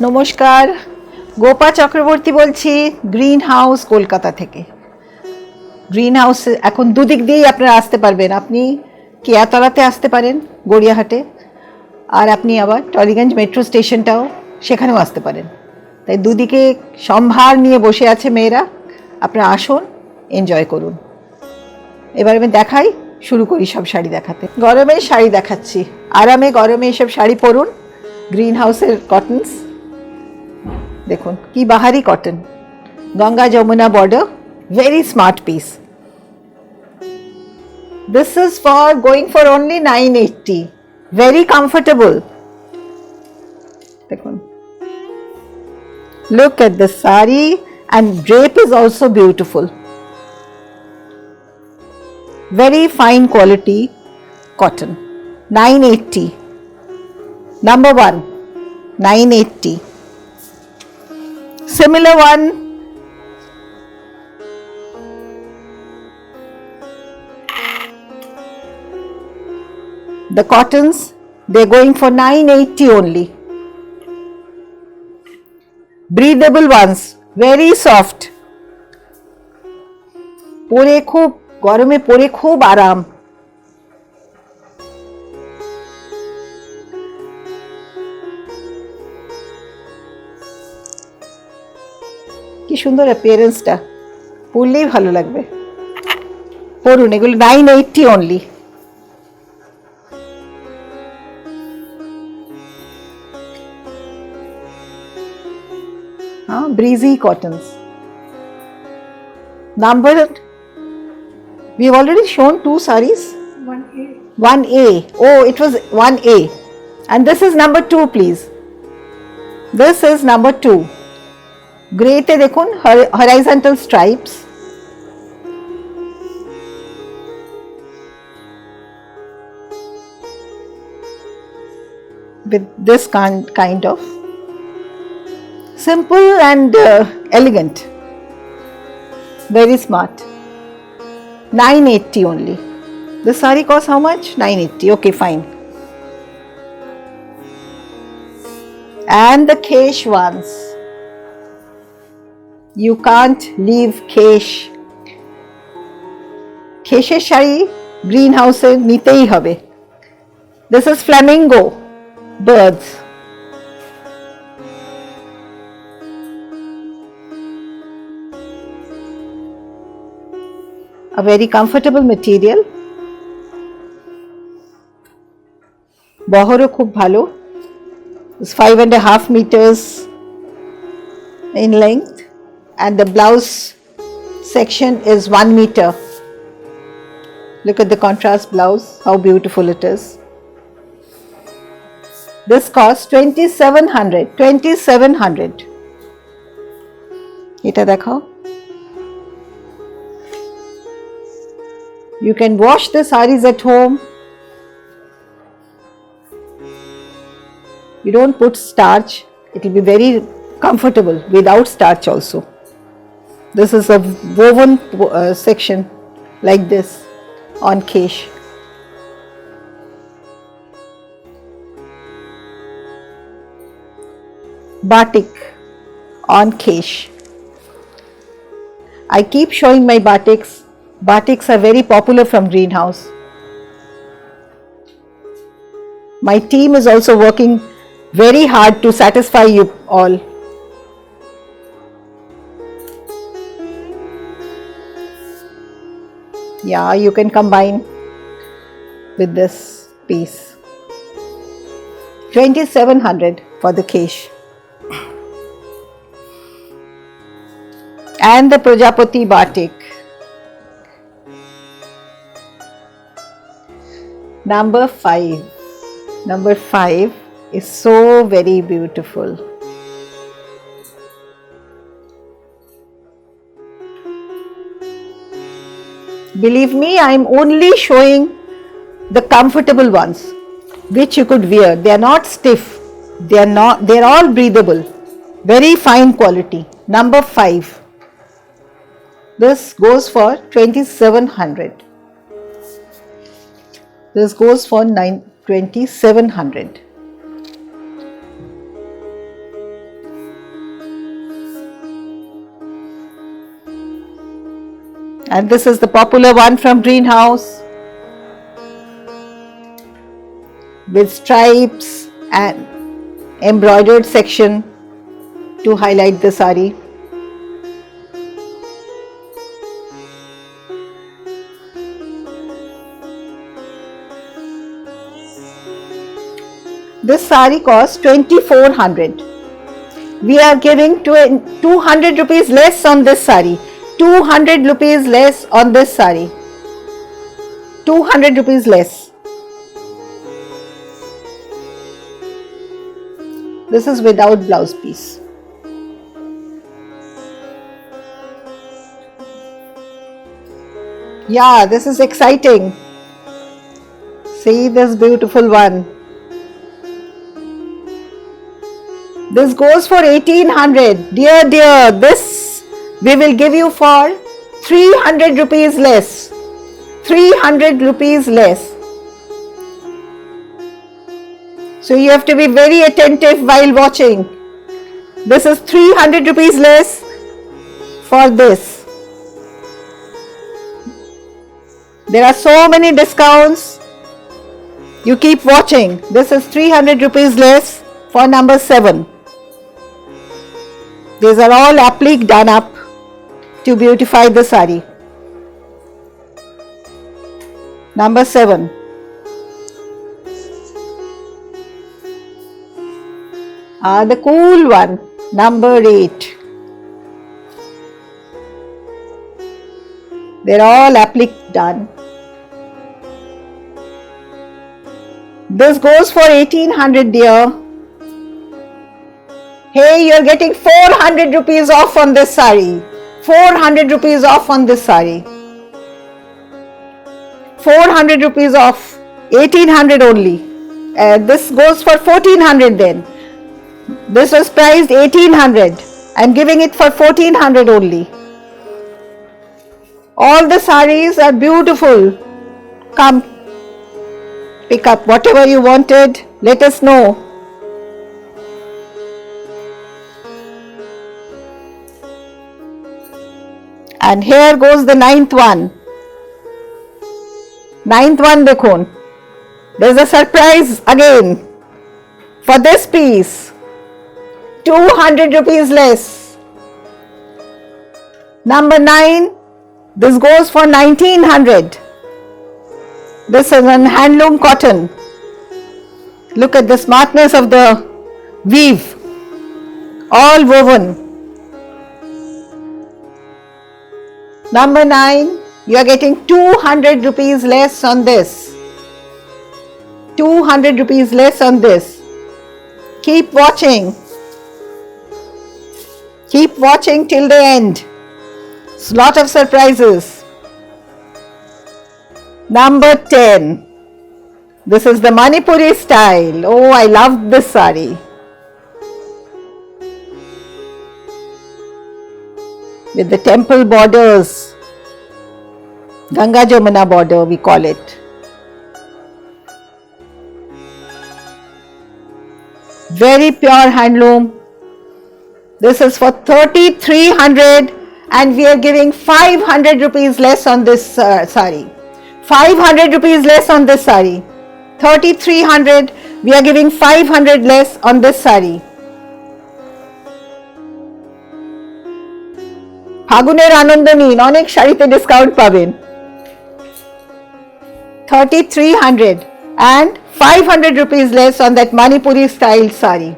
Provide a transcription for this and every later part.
নমস্কার, গোপা চক্রবর্তী বলছি green house Kolkata থেকে। গ্রিন হাউস এখন দুদিক দিয়েই আপনারা আসতে পারবেন। আপনি কেয়াতলাতে আসতে পারেন গড়িয়াহাটে, আর আপনি আবার টলিগঞ্জ মেট্রো স্টেশনটাও সেখানেও আসতে পারেন। তাই দুদিকে সম্ভার নিয়ে বসে আছে মেয়েরা, আপনারা আসুন, এনজয় করুন। এবার আমি দেখাই, শুরু করি সব শাড়ি দেখাতে। গরমের শাড়ি দেখাচ্ছি, আরামে গরমে এসব শাড়ি পরুন। গ্রিন হাউসের কটনস দেখুন, কি বাহারি cotton, Ganga Jamuna border, very smart piece. This is for going for only 980, very comfortable. দেখুন, look at the sari, and drape is also beautiful, very fine quality cotton. 980, number one, 980. Similar one, the cottons, they're going for 980 only. Breathable ones, very soft, পরে খুব গরমে পরে খুব আরাম। কি সুন্দর অ্যাপিয়ারেন্সটা, পরলেই ভালো লাগবে। পরুন, এগুলো 980 only. Breezy cottons. Number, we've already shown two sarees. 1A. 1A. Oh, it was 1A. And this is number 2, please. This is number 2. Grey te dekhun, horizontal stripes. With this kind of simple and elegant, very smart. 980 only. The saree costs how much? 980. Okay, fine. And the Kesh ones, you can't leave Kesh. Kesher shari greenhouse e nitei hobe. This is flamingo birds. A very comfortable material. বহরও খুব ভালো, it's 5.5 meters in length, and the blouse section is 1 meter. Look at the contrast blouse, how beautiful it is. This costs 2700. 2700. এটা দেখাও। You can wash the sarees at home. You don't put starch. It will be very comfortable without starch also. This is a woven section like this on Kesh. Batik on Kesh. I keep showing my batiks. Batiks are very popular from Greenhouse. My team is also working very hard to satisfy you all. Yeah, you can combine with this piece. 2700 for the Kesh. And the Prajapati batik. Number 5. Number 5 is so very beautiful. Believe me, I am only showing the comfortable ones which you could wear. They are not stiff. They are all breathable. Very fine quality. Number 5. This goes for 2700. This goes for 2700. And this is the popular one from Greenhouse with stripes and embroidered section to highlight the sari. This sari costs 2400. We are giving 200 rupees less on this sari. 200 rupees less on this sari. 200 rupees less. This is without blouse piece. Yeah, this is exciting. See this beautiful one. This goes for 1800. Dear, this we will give you for 300 rupees less. 300 rupees less. So you have to be very attentive while watching. This is 300 rupees less for this. There are so many discounts. You keep watching. This is 300 rupees less for number 7. These are all applique done up to beautify the sari. Number 7. The cool one, number 8. They're all applique done. This goes for 1800, dear. Hey, you're getting 400 rupees off on this sari. 400 rupees off on this sari. 400 rupees off. 1800 only. This goes for 1400 then. This was priced 1800. I'm giving it for 1400 only. All the saris are beautiful. Come, pick up whatever you wanted. Let us know. And here goes the 9th one. 9th one, dekhon. There's a surprise again. For this piece, 200 rupees less. Number 9, this goes for 1900. This is an handloom cotton. Look at the smartness of the weave. All woven. Number 9, you are getting 200 rupees less on this. 200 rupees less on this. Keep watching. Keep watching till the end. It's a lot of surprises. Number 10. This is the Manipuri style. Oh, I love this sari. With the temple borders. Ganga Jamuna border we call it. Very pure handloom. This is for 3300 and we are giving 500 rupees less on this sari. 500 rupees less on this sari. 3300, we are giving 500 less on this sari. ফাগুনের আনন্দ নিন, অনেক শাড়িতে discount পাবেন। 3300 and 500 rupees less on that Manipuri style sari.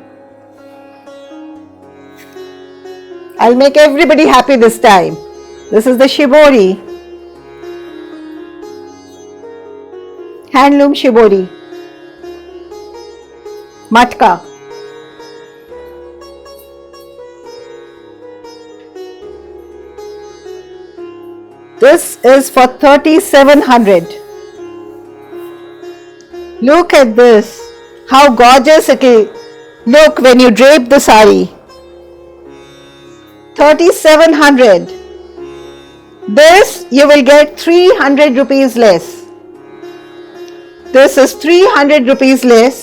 I'll make everybody happy this time. This is the shibori. Handloom shibori. Matka. This is for 3700. Look at this. How gorgeous it is. Look when you drape the sari. 3700. This you will get 300 rupees less. This is 300 rupees less.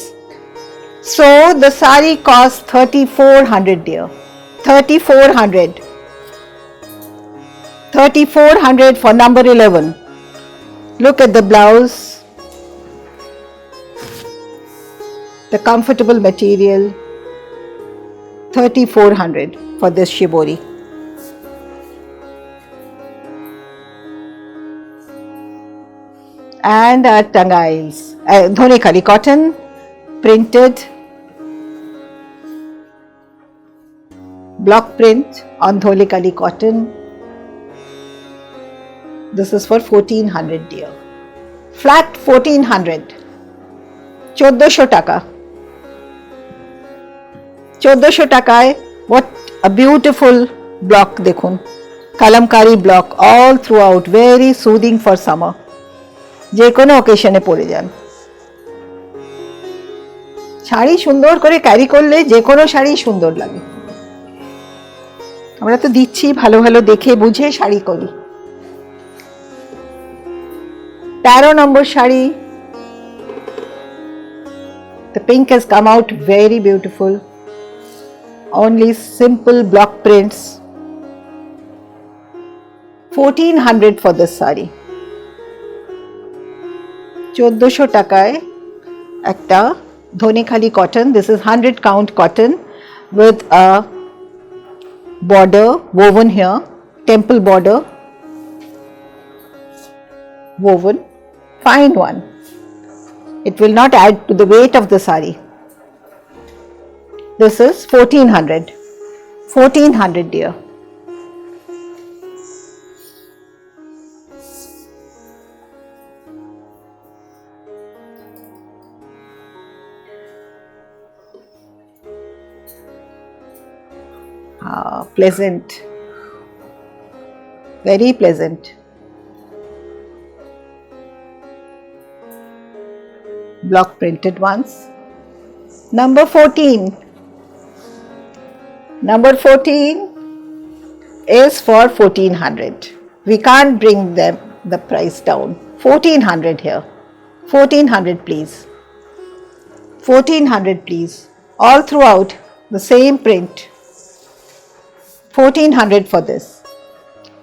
So the sari costs 3400, dear. 3400. 3400 for number 11. Look at the blouse, the comfortable material, 3400 for this shibori. And our tangais, Dhonekali cotton, printed, block print on Dhonekali cotton. This is for 1400 dear. Flat 1400. 1400 টাকা. 1400 টাকায় what a beautiful block দেখুন. Kalamkari block all throughout, very soothing for summer. যে কোনো অকেশনে পরে যান। শাড়ি সুন্দর করে ক্যারি করলে যে কোনো শাড়ি সুন্দর লাগে। আমরা তো দিচ্ছি ভালো ভালো দেখে বুঝে শাড়ি করি। 13 নম্বর sari, the pink has come out very beautiful, only simple block prints, 1400 for this saree. 1400 টাকায় একটা Dhanekhali cotton, this is 100 count cotton with a border woven here, temple border woven, fine one. It will not add to the weight of the saree. This is 1400. 1400 dear. Pleasant, very pleasant. Block printed ones. Number 14. Number 14 is for 1400. We can't bring them the price down. 1400 here. 1400 please. 1400 please. All throughout the same print. 1400 for this.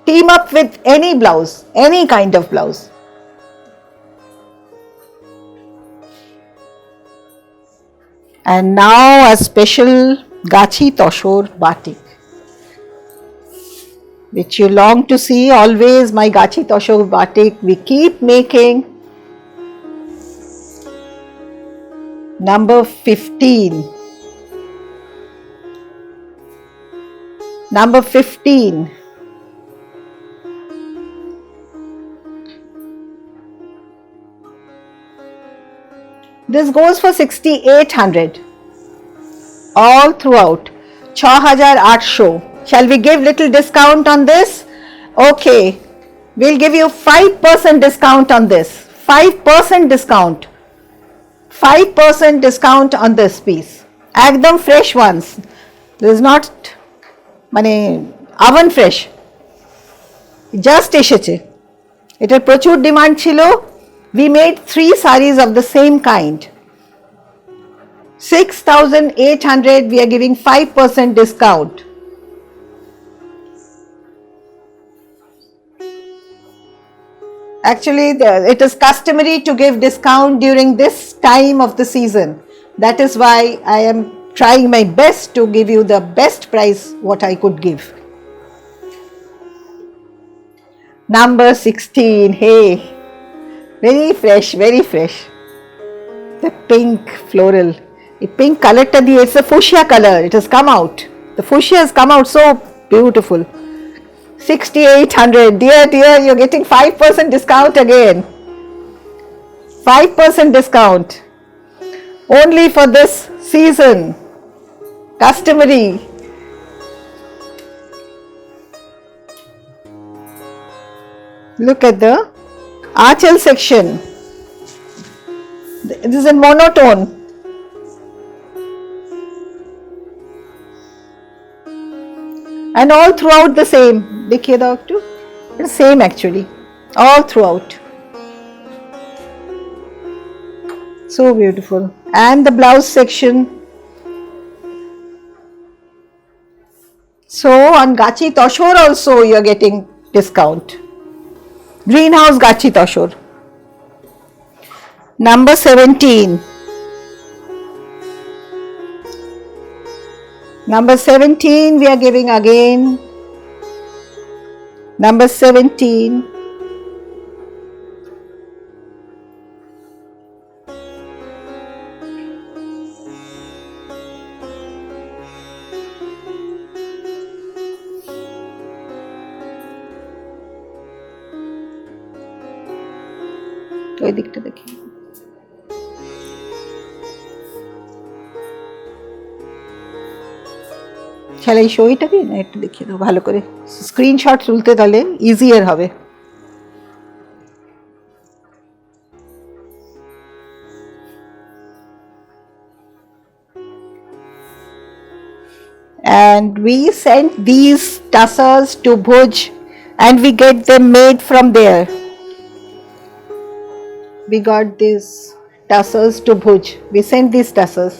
Team up with any blouse, any kind of blouse. And now a special Gachi Toshor batik, which you long to see. Always my Gachi Toshor batik we keep making. Number 15. Number 15. This goes for 6800 all throughout. 6800. Shall we give little discount on this? Okay, we'll give you 5% discount on this. 5% discount. 5% discount on this piece. Ekdam fresh ones. This is not মানে oven fresh. Just এসেছে। এটার প্রচুর demand ছিল। We made 3 sarees of the same kind. 6800 we are giving 5% discount. Actually, it is customary to give discount during this time of the season. That is why I am trying my best to give you the best price what I could give. Number 16, hey, very fresh, very fresh. The pink floral, the pink color ta diye, it's a fuchsia color, it has come out. The fuchsia has come out so beautiful. 6800, dear, you're getting 5% discount again. 5% discount. Only for this season. Customary. Look at the Achal section. This is in monotone. And all throughout the same. देखिए doctor, it's same actually. All throughout. So beautiful. And the blouse section. So on Gachi Toshor also you are getting discount. Greenhouse Gachi Toshor. Number 17. Number 17 we are giving again. Number 17. ওই দিকটা দেখি খেলাই শোইটাকে না একটু দেখিয়ে দাও ভালো করে স্ক্রিনশট তুলতে তাহলে ইজিয়ার হবে and we sent these tassels to Bhuj and we get them made from there. We got these tassels to Bhuj. We sent these tassels.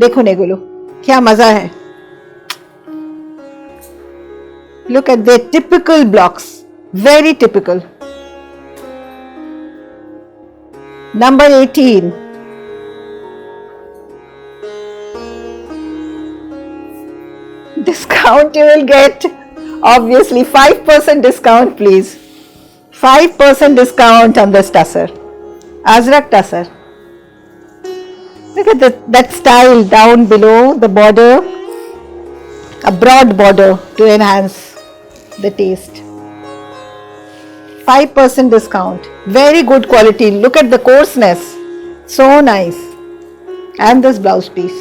देखो नेगुलो क्या मजा है look at their typical blocks very typical number 18 discount you will get obviously 5% discount please 5% discount on this tasser Azrak tasser. Look at that style down below the border, a broad border to enhance the taste. 5% discount, very good quality. Look at the coarseness, so nice. And this blouse piece,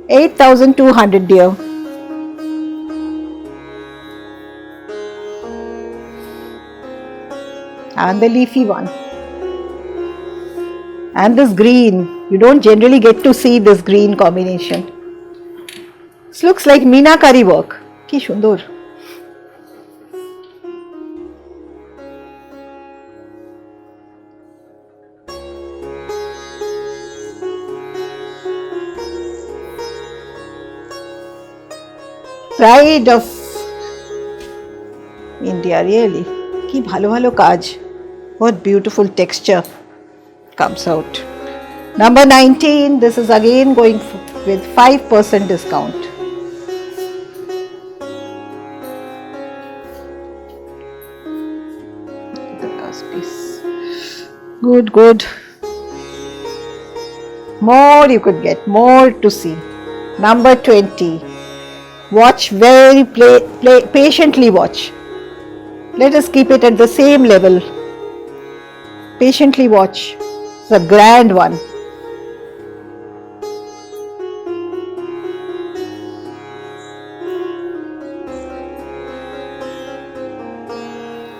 8,200 dear. And the leafy one. And this green, you don't generally get to see this green combination. This looks like meenakari work. Ki shundor. Pride of India, really. Ki bhalo bhalo kaj. What beautiful texture comes out. Number 19, this is again going with 5% discount. The last piece. Good, good. More you could get, more to see. Number 20. Watch very patiently watch. Let us keep it at the same level. Patiently watch. It's a grand one.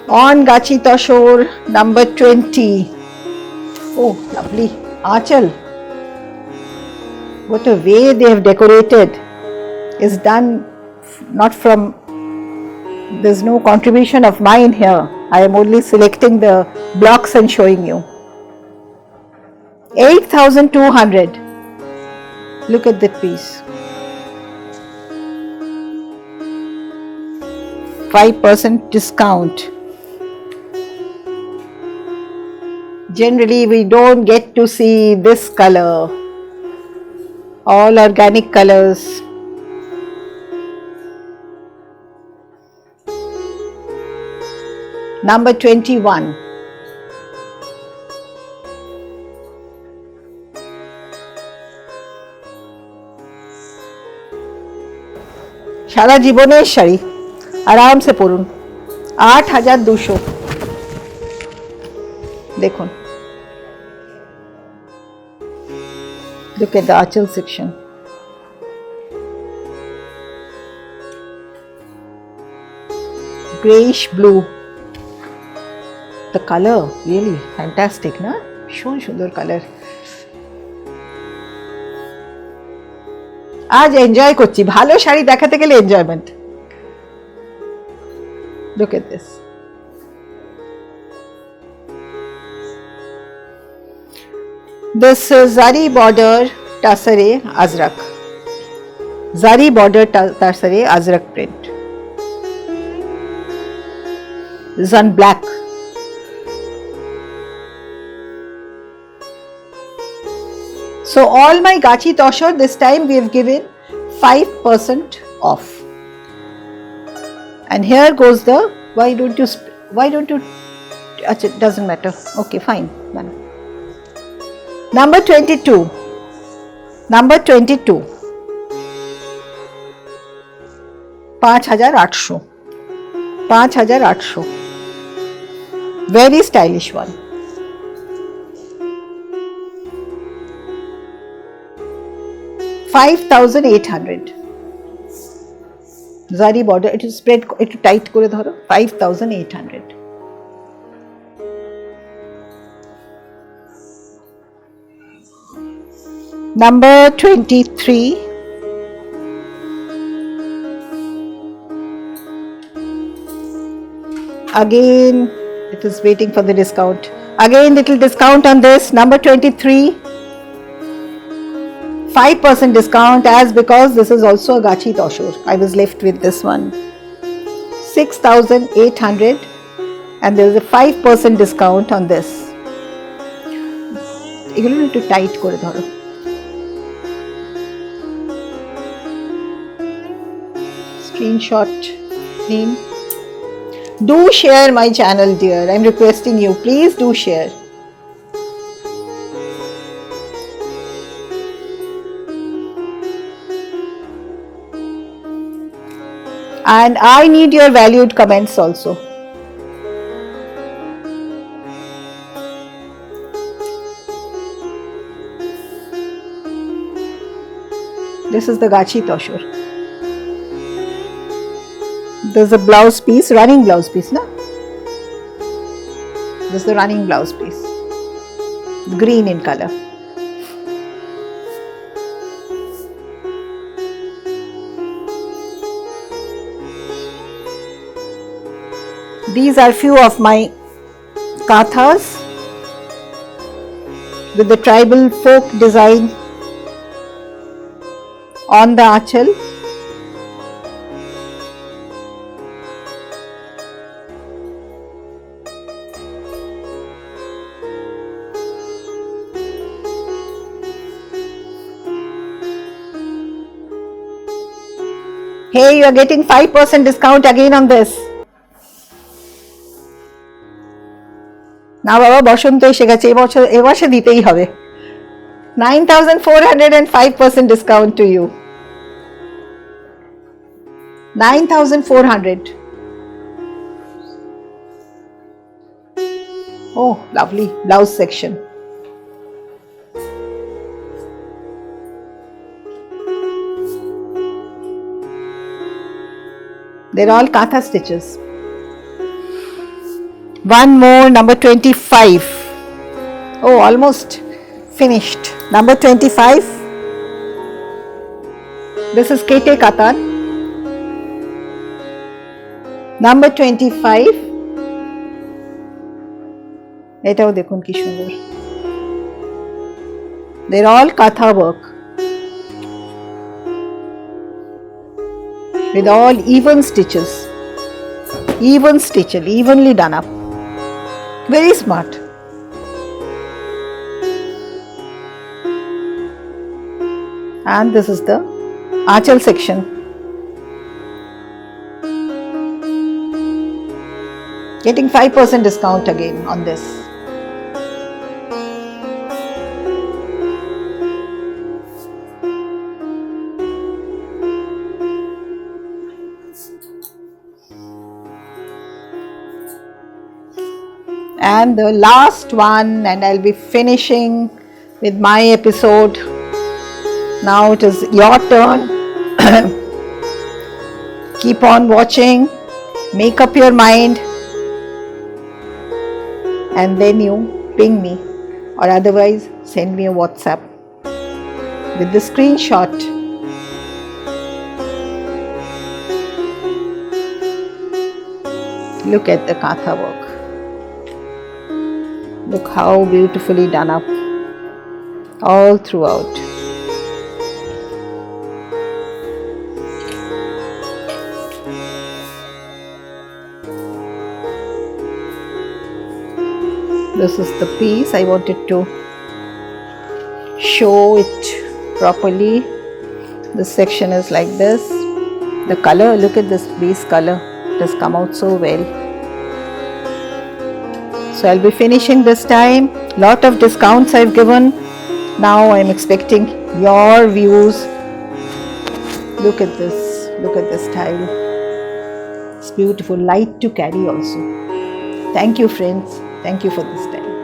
On Gachi Toshor, number 20. Oh, lovely. Aanchal. What a way they have decorated. Is done not from, there's no contribution of mine here. I am only selecting the blocks and showing you. 8,200. Look at that piece. 5% discount. Generally, we don't get to see this color. All organic colors. Number 21. সারা জীবনের শাড়ি আরামসে পরুন 8,200 দেখুন look at the achal section grayish blue the color really fantastic na ভীষণ সুন্দর colour আজ enjoy করছি ভালো শাড়ি দেখাতে গেলে enjoyment look at this this is zari border tassare azrak zari border tassare azrak print This is on black. So all my Gachi Toshor, this time we have given 5% off. And here goes the, why don't you, it doesn't matter. Okay, fine. Done. Number 22. Number 22. 5,800. 5,800. Very stylish one. $5,800. Zari border, it is spread, it tight kore dhoro. 5,800. Number 23. Again, it is waiting for the discount. Again, little discount on this. Number 23. 5% discount, as because this is also a Gachi Toshor. I was left with this one. 6,800, and there is a 5% discount on this. এগুলো একটু tight করে ধরো। Screenshot name. Do share my channel, dear. I'm requesting you. Please do share. And I need your valued comments also. This is the Gachi Toshor. There's a blouse piece, running blouse piece, na? This is the running blouse piece. Green in color. These are few of my kathas with the tribal folk design on the achal. Hey, you are getting 5% discount again on this. না বাবা বসন্ত এসে গেছে, এবছর দিতেই হবে। 9,400 and 5% discount to you. 9,400. Oh, lovely blouse section. They're all katha stitches. One more, number 25. Oh, almost finished. Number 25. This is Kete Katan. Number 25. এটাও দেখুন কি সুন্দর। They're all katha work. With all even stitches. Even stitchel, evenly done up. Very smart. And this is the achal section. Getting 5% discount again on this. And the last one, and I'll be finishing with my episode. Now it is your turn. Keep on watching, make up your mind, and then you ping me, or otherwise send me a WhatsApp with the screenshot. Look at the katha work. Look how beautifully done up all throughout. This is the piece. I wanted to show it properly. This section is like this. The color, look at this base color. It has come out so well. So I'll be finishing this time. Lot of discounts I've given. Now I'm expecting your views. Look at this. Look at this tile. It's beautiful. Light to carry also. Thank you, friends. Thank you for this time.